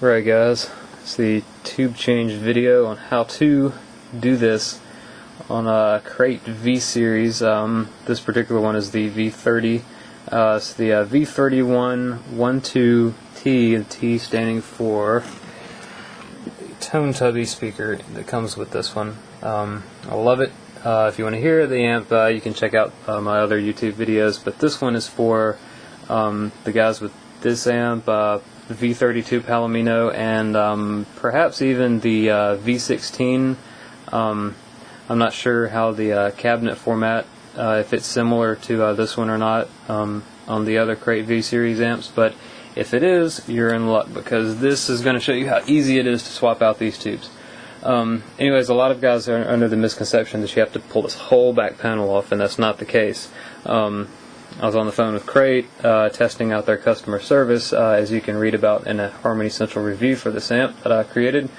Right guys, it's the tube change video on how to do this on a Crate V series. This particular one is the V30. It's the V3112T, the T standing for tone tubby speaker that comes with this one. I love it. If you want to hear the amp, you can check out my other YouTube videos, but this one is for the guys with this amp, the V32 Palomino, and perhaps even the V16. I'm not sure how the cabinet format, if it's similar to this one or not on the other Crate V series amps, but if it is, you're in luck, because this is going to show you how easy it is to swap out these tubes. Anyways, a lot of guys are under the misconception that you have to pull this whole back panel off, and that's not the case. I was on the phone with Crate testing out their customer service, as you can read about in a Harmony Central review for this amp that I created.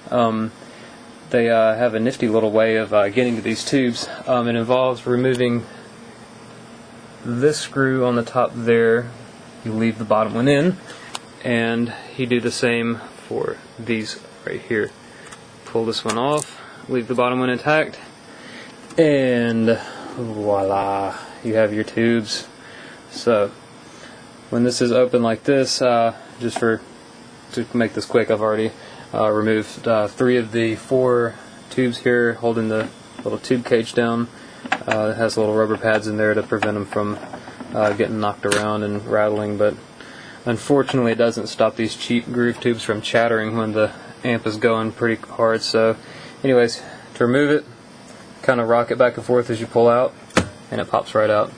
They have a nifty little way of getting to these tubes. It involves removing this screw on the top there. You leave the bottom one in, and you do the same for these right here. Pull this one off, leave the bottom one intact, and voila, you have your tubes. So when this is open like this, to make this quick, I've already removed 3 of the 4 tubes here holding the little tube cage down. It has little rubber pads in there to prevent them from getting knocked around and rattling, but unfortunately it doesn't stop these cheap groove tubes from chattering when the amp is going pretty hard. So anyways, to remove it, kind of rock it back and forth as you pull out, and it pops right out.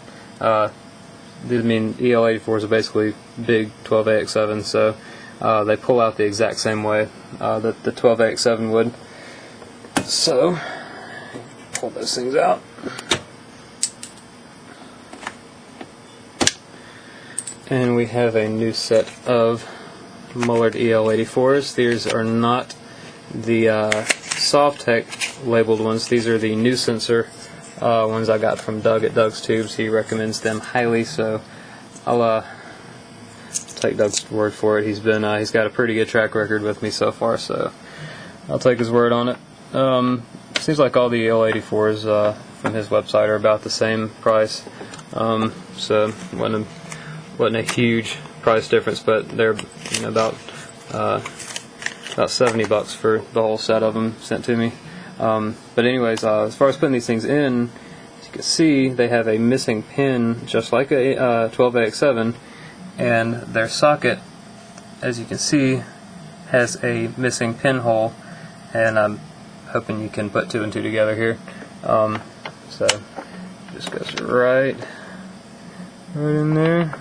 EL84s are basically big 12AX7, so they pull out the exact same way that the 12AX7 would. So pull those things out. And we have a new set of Mullard EL84s. These are not the Softtech labeled ones. These are the new sensor ones I got from Doug at Doug's Tubes. He recommends them highly, so I'll take Doug's word for it. He's got a pretty good track record with me so far, so I'll take his word on it. Seems like all the EL84s from his website are about the same price, so wasn't a huge price difference, but they're about $70 for the whole set of them sent to me. But anyways, as far as putting these things in, as you can see, they have a missing pin just like a 12AX7, and their socket, as you can see, has a missing pinhole, and I'm hoping you can put 2 and 2 together here. So just goes right in there.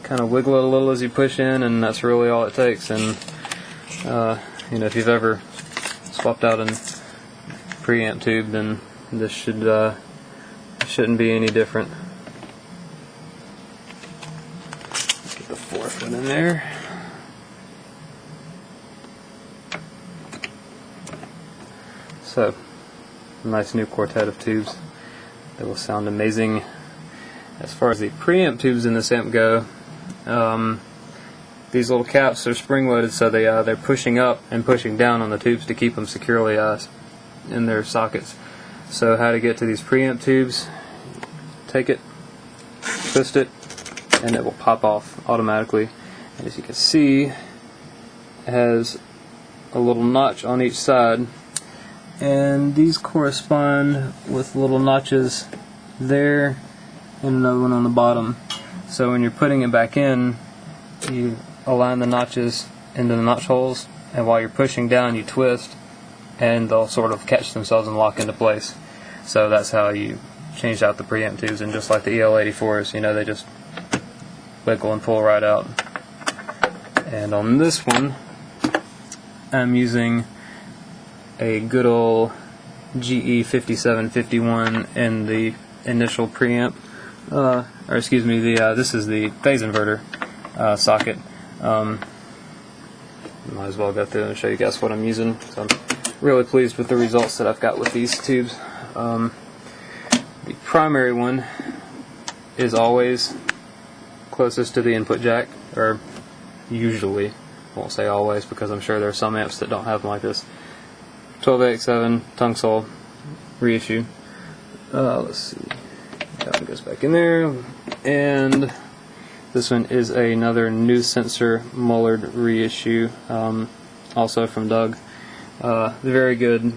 Kind of wiggle it a little as you push in, and that's really all it takes. And if you've ever swapped out a preamp tube, then this shouldn't be any different. Get the 4th one in there. So, nice new quartet of tubes. They will sound amazing. As far as the preamp tubes in this amp go, these little caps are spring-loaded, so they're pushing up and pushing down on the tubes to keep them securely in their sockets. So how to get to these preamp tubes: take it, twist it, and it will pop off automatically. And as you can see, it has a little notch on each side, and these correspond with little notches there and another one on the bottom. So when you're putting it back in, you align the notches into the notch holes, and while you're pushing down, you twist, and they'll sort of catch themselves and lock into place. So that's how you change out the preamp tubes. And just like the EL84s, they just wiggle and pull right out. And on this one, I'm using a good old GE 5751 in the initial preamp. This is the phase inverter socket. Might as well go through and show you guys what I'm using. So I'm really pleased with the results that I've got with these tubes. The primary one is always closest to the input jack, or usually. I won't say always, because I'm sure there are some amps that don't have them like this. 12AX7 Tungsol reissue. Let's see. That one goes back in there. And this one is another new sensor Mullard reissue, also from Doug. Very good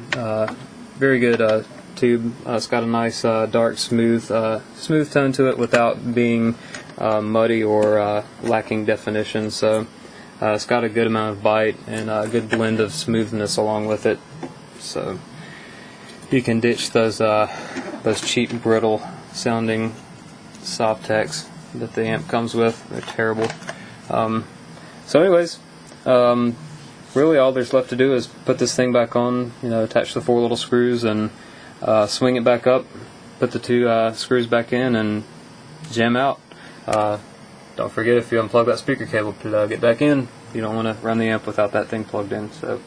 tube. It's got a nice dark, smooth tone to it without being muddy or lacking definition. So it's got a good amount of bite and a good blend of smoothness along with it. So you can ditch those cheap, brittle sounding Softecs that the amp comes with. They're terrible. So anyways, really all there's left to do is put this thing back on, attach the 4 little screws and swing it back up, put the 2 screws back in, and jam out. Don't forget, if you unplug that speaker cable to get back in, you don't want to run the amp without that thing plugged in. So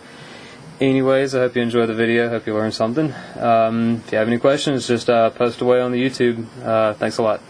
anyways, I hope you enjoyed the video. I hope you learned something. If you have any questions, just post away on the YouTube. Thanks a lot.